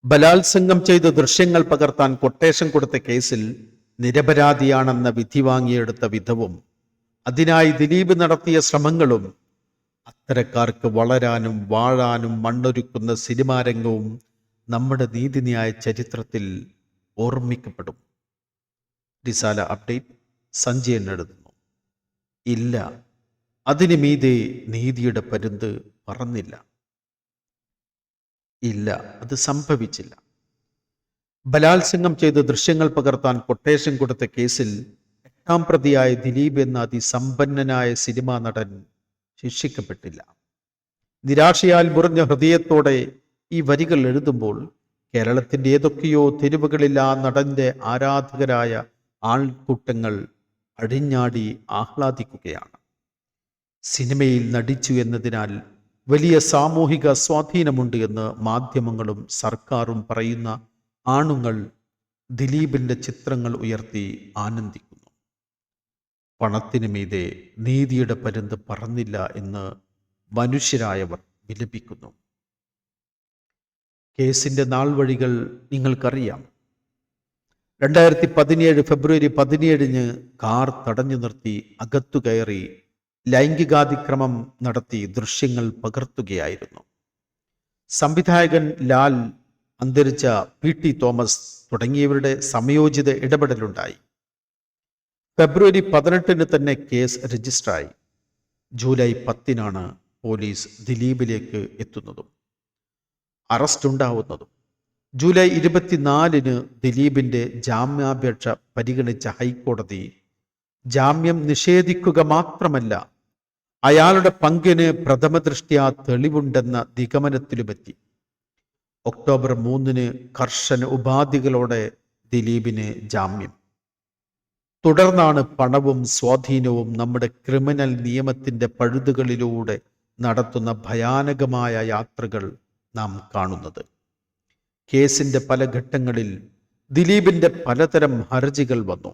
ബലാത്സംഗം ചെയ്ത് ദൃശ്യങ്ങൾ പകർത്താൻ കൊട്ടേഷൻ കൊടുത്ത കേസിൽ നിരപരാധിയാണെന്ന വിധി വാങ്ങിയെടുത്ത വിധവും അതിനായി ദിലീപ് നടത്തിയ ശ്രമങ്ങളും അത്തരക്കാർക്ക് വളരാനും വാഴാനും മണ്ണൊരുക്കുന്ന സിനിമാരംഗവും നമ്മുടെ നീതിന്യായ ചരിത്രത്തിൽ ഓർമ്മിക്കപ്പെടും. റിസാല അപ്ഡേറ്റ് സഞ്ജയൻ എഴുതുന്നു. ഇല്ല, അതിനു മീതെ നീതിയുടെ പരുന്ത് പറന്നില്ല. ഇല്ല, അത് സംഭവിച്ചില്ല. ബലാത്സംഗം ചെയ്ത് ദൃശ്യങ്ങൾ പകർത്താൻ കൊട്ടേഷൻ കൊടുത്ത കേസിൽ 8ാം പ്രതിയായ ദിലീപ് എന്ന അതിസമ്പന്നനായ സിനിമാ നടൻ ശിക്ഷിക്കപ്പെട്ടില്ല. നിരാശയാൽ മുറിഞ്ഞ ഹൃദയത്തോടെ ഈ വരികൾ എഴുതുമ്പോൾ കേരളത്തിന്റെ ഏതൊക്കെയോ തെരുവുകളിൽ ആ നടന്റെ ആരാധകരായ ആൾക്കൂട്ടങ്ങൾ അഴിഞ്ഞാടി ആഹ്ലാദിക്കുകയാണ്. സിനിമയിൽ നടിച്ചു എന്നതിനാൽ വലിയ സാമൂഹിക സ്വാധീനമുണ്ട് എന്ന് മാധ്യമങ്ങളും സർക്കാരും പറയുന്ന ആണുങ്ങൾ ദിലീപിന്റെ ചിത്രങ്ങൾ ഉയർത്തി ആനന്ദിക്കുന്നു. പണത്തിനു മീതെ നീതിയുടെ പരുന്ത് പറന്നില്ല എന്ന് മനുഷ്യരായവർ വിലപിക്കുന്നു. കേസിന്റെ നാൾവഴികൾ നിങ്ങൾക്കറിയാം. 2017 ഫെബ്രുവരി 17 കാർ തടഞ്ഞു നിർത്തി അകത്തു കയറി ലൈംഗികാതിക്രമം നടത്തി ദൃശ്യങ്ങൾ പകർത്തുകയായിരുന്നു. സംവിധായകൻ ലാൽ, അന്തരിച്ച PT തോമസ് തുടങ്ങിയവരുടെ സമയോചിത ഇടപെടലുണ്ടായി. ഫെബ്രുവരി 18 തന്നെ കേസ് രജിസ്റ്ററായി. ജൂലൈ 10 പോലീസ് ദിലീപിലേക്ക് എത്തുന്നതും അറസ്റ്റ് ഉണ്ടാവുന്നതും. ജൂലൈ 24 ദിലീപിന്റെ ജാമ്യാപേക്ഷ പരിഗണിച്ച ഹൈക്കോടതി ജാമ്യം നിഷേധിക്കുക മാത്രമല്ല, അയാളുടെ പങ്കിന് പ്രഥമദൃഷ്ട്യാ തെളിവുണ്ടെന്ന നിഗമനത്തിലുമെത്തി. ഒക്ടോബർ 3 കർശന ഉപാധികളോടെ ദിലീപിന് ജാമ്യം. തുടർന്നാണ് പണവും സ്വാധീനവും നമ്മുടെ ക്രിമിനൽ നിയമത്തിന്റെ പഴുതുകളിലൂടെ നടത്തുന്ന ഭയാനകമായ യാത്രകൾ നാം കാണുന്നത്. കേസിന്റെ പല ഘട്ടങ്ങളിൽ ദിലീപിന്റെ പലതരം ഹർജികൾ വന്നു.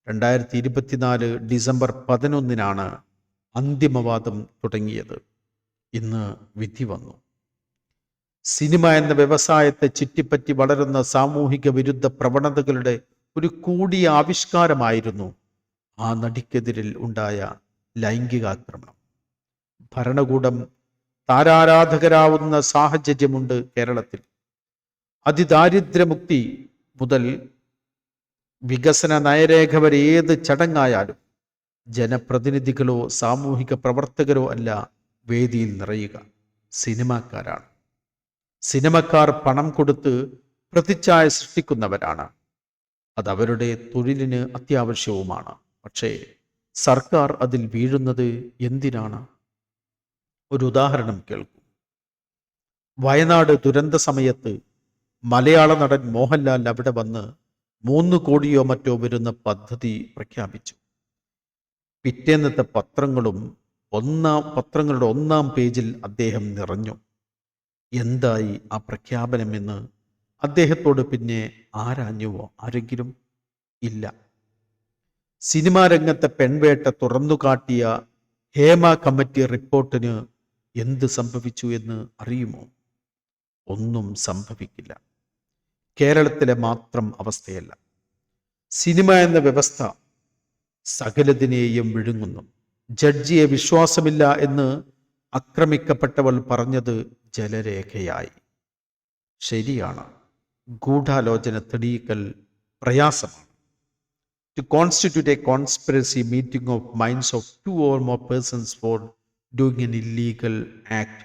2024 ഡിസംബർ 11 അന്തിമവാദം തുടങ്ങിയത്. ഇന്ന് വിധി വന്നു. സിനിമ എന്ന വ്യവസായത്തെ ചുറ്റിപ്പറ്റി വളരുന്ന സാമൂഹിക വിരുദ്ധ പ്രവണതകളുടെ ഒരു കൂടിയ ആവിഷ്കാരമായിരുന്നു ആ നടിക്കെതിരിൽ ഉണ്ടായ ലൈംഗികാക്രമണം. ഭരണകൂടം താരാരാധകരാവുന്ന സാഹചര്യമുണ്ട് കേരളത്തിൽ. അതിദാരിദ്ര്യമുക്തി മുതൽ വികസന നയരേഖ വരെ ഏത് ചടങ്ങായാലും ജനപ്രതിനിധികളോ സാമൂഹിക പ്രവർത്തകരോ അല്ല വേദിയിൽ നിറയുക, സിനിമാക്കാരാണ്. സിനിമക്കാർ പണം കൊടുത്ത് പ്രതിച്ഛായ സൃഷ്ടിക്കുന്നവരാണ്. അത് അവരുടെ തൊഴിലിന് അത്യാവശ്യവുമാണ്. പക്ഷേ സർക്കാർ അതിൽ വീഴുന്നത് എന്തിനാണ്? ഒരു ഉദാഹരണം കേൾക്കൂ. വയനാട് ദുരന്ത സമയത്ത് മലയാള നടൻ മോഹൻലാൽ അവിടെ വന്ന് 3 കോടിയോ മറ്റോ വരുന്ന പദ്ധതി പ്രഖ്യാപിച്ചു. പിറ്റേന്നത്തെ പത്രങ്ങളുടെ 1ാം പേജിൽ അദ്ദേഹം നിറഞ്ഞു. എന്തായി ആ പ്രഖ്യാപനമെന്ന് അദ്ദേഹത്തോട് പിന്നെ ആരാഞ്ഞുവോ ആരെങ്കിലും? ഇല്ല. സിനിമാ രംഗത്തെ പെൺവേട്ട തുറന്നുകാട്ടിയ ഹേമ കമ്മിറ്റി റിപ്പോർട്ടിന് എന്ത് സംഭവിച്ചു എന്ന് അറിയുമോ? ഒന്നും സംഭവിക്കില്ല. കേരളത്തിലെ മാത്രം അവസ്ഥയല്ല, സിനിമ എന്ന വ്യവസ്ഥ സകലതിനെയും വിഴുങ്ങുന്നു. ജഡ്ജിയെ വിശ്വാസമില്ല എന്ന് ആക്രമിക്കപ്പെട്ടവൾ പറഞ്ഞത് ജലരേഖയായി. ശരിയാണ്, ഗൂഢാലോചന തെളിയിക്കൽ പ്രയാസമാണ്. To constitute a conspiracy meeting of minds of 2 or more persons for doing an illegal act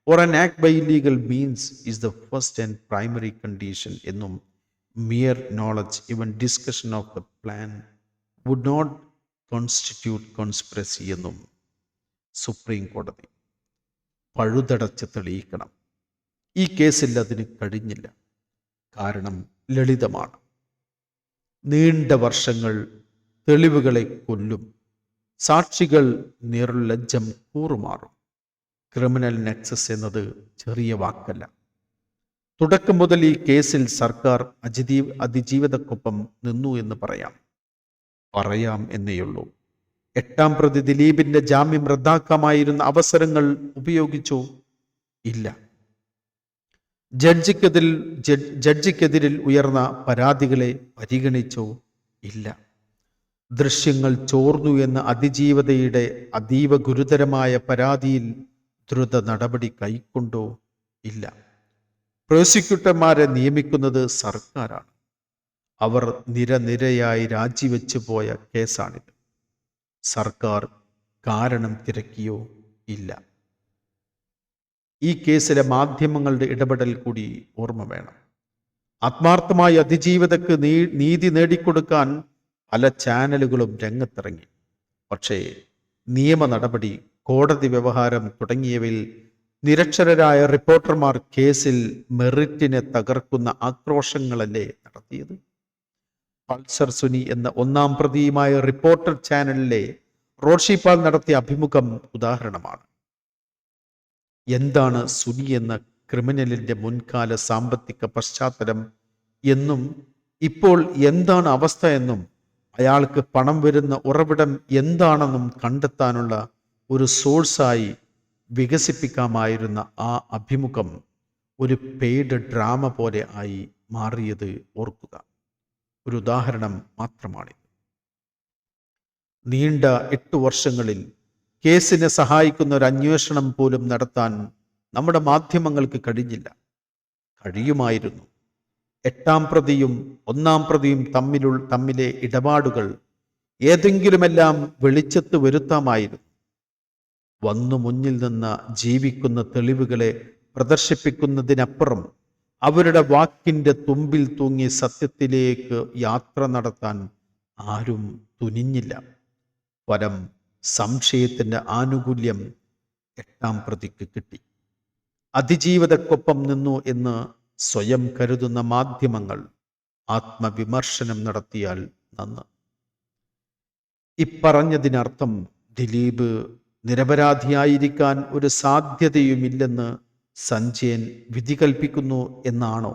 or an act by illegal means is the first and primary condition എന്നും mere knowledge, even discussion of the plan would not constitute conspiracy എന്നും supreme കോടതി പഴുതടച്ച് തെളിയിക്കണം. ഈ കേസിൽ അതിന് കഴിഞ്ഞില്ല. കാരണം ലളിതമാണ്. നീണ്ട വർഷങ്ങൾ തെളിവുകളെ കൊല്ലും. സാക്ഷികൾ നിർലജ്ജം കൂറുമാറും. ക്രിമിനൽ നെക്സസ് എന്നത് ചെറിയ വാക്കല്ല. തുടക്കം മുതൽ ഈ കേസിൽ സർക്കാർ അതിജീവിതക്കൊപ്പം നിന്നു എന്ന് പറയാം എന്നേയുള്ളൂ. 8ാം പ്രതി ദിലീപിന്റെ ജാമ്യം റദ്ദാക്കാമായിരുന്ന അവസരങ്ങൾ ഉപയോഗിച്ചോ? ഇല്ല. ജഡ്ജിക്കെതിരിൽ ഉയർന്ന പരാതികളെ പരിഗണിച്ചോ? ഇല്ല. ദൃശ്യങ്ങൾ ചോർന്നു എന്ന അതിജീവതയുടെ അതീവ ഗുരുതരമായ പരാതിയിൽ ദ്രുത നടപടി കൈക്കൊണ്ടോ? ഇല്ല. പ്രോസിക്യൂട്ടർമാരെ നിയമിക്കുന്നത് സർക്കാരാണ്. അവർ നിരനിരയായി രാജിവെച്ചു പോയ കേസാണിത്. സർക്കാർ കാരണം തിരക്കിയോ? ഇല്ല. ഈ കേസിലെ മാധ്യമങ്ങളുടെ ഇടപെടൽ കൂടി ഓർമ്മ വേണം. ആത്മാർത്ഥമായി അതിജീവിതക്ക് നീതി നേടിക്കൊടുക്കാൻ പല ചാനലുകളും രംഗത്തിറങ്ങി. പക്ഷേ നിയമ നടപടി, കോടതി വ്യവഹാരം തുടങ്ങിയവയിൽ നിരക്ഷരരായ റിപ്പോർട്ടർമാർ കേസിൽ മെറിറ്റിനെ തകർക്കുന്ന ആക്രോശങ്ങളല്ലേ നടത്തിയത്? പൾസർ സുനി എന്ന ഒന്നാം പ്രതിയുമായ റിപ്പോർട്ടർ ചാനലിലെ റോഷി പാൽ നടത്തിയ അഭിമുഖം ഉദാഹരണമാണ്. എന്താണ് സുനി എന്ന ക്രിമിനലിന്റെ മുൻകാല സാമ്പത്തിക പശ്ചാത്തലം എന്നും ഇപ്പോൾ എന്താണ് അവസ്ഥ എന്നും അയാൾക്ക് പണം വരുന്ന ഉറവിടം എന്താണെന്നും കണ്ടെത്താനുള്ള ഒരു സോഴ്സായി വികസിപ്പിക്കാമായിരുന്ന ആ അഭിമുഖം ഒരു പെയ്ഡ് ഡ്രാമ പോലെ ആയി മാറിയത് ഓർക്കുക. ഒരു ഉദാഹരണം മാത്രമാണിത്. നീണ്ട 8 വർഷങ്ങളിൽ കേസിനെ സഹായിക്കുന്ന ഒരു അന്വേഷണം പോലും നടത്താൻ നമ്മുടെ മാധ്യമങ്ങൾക്ക് കഴിഞ്ഞില്ല. കഴിയുമായിരുന്നു. 8ാം പ്രതിയും 1ാം പ്രതിയും തമ്മിലെ ഇടപാടുകൾ ഏതെങ്കിലുമെല്ലാം വെളിച്ചത്ത് വരുത്താമായിരുന്നു. വന്നു മുന്നിൽ നിന്ന് ജീവിക്കുന്ന തെളിവുകളെ പ്രദർശിപ്പിക്കുന്നതിനപ്പുറം അവരുടെ വാക്കിൻ്റെ തുമ്പിൽ തൂങ്ങി സത്യത്തിലേക്ക് യാത്ര നടത്താൻ ആരും തുനിഞ്ഞില്ല. ഫലം സംശയത്തിൻ്റെ ആനുകൂല്യം 8ാം പ്രതിക്ക് കിട്ടി. അതിജീവിതക്കൊപ്പം നിന്നു എന്ന് സ്വയം കരുതുന്ന മാധ്യമങ്ങൾ ആത്മവിമർശനം നടത്തിയാൽ നന്ന്. ഇപ്പറഞ്ഞതിനർത്ഥം ദിലീപ് നിരപരാധിയായിരിക്കാൻ ഒരു സാധ്യതയുമില്ലെന്ന് സഞ്ജയൻ വിധി കൽപ്പിക്കുന്നു എന്നാണോ?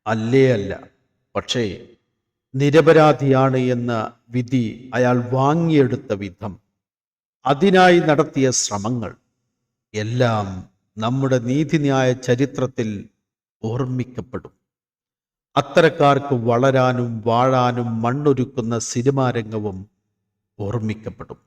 അല്ല. പക്ഷേ നിരപരാധിയാണ് എന്ന വിധി അയാൾ വാങ്ങിയെടുത്ത വിധം, അതിനായി നടത്തിയ ശ്രമങ്ങൾ എല്ലാം നമ്മുടെ നീതിന്യായ ചരിത്രത്തിൽ ഓർമ്മിക്കപ്പെടും. അത്തരക്കാർക്ക് വളരാനും വാഴാനും മണ്ണൊരുക്കുന്ന സിനിമാ രംഗവും ഓർമ്മിക്കപ്പെടും.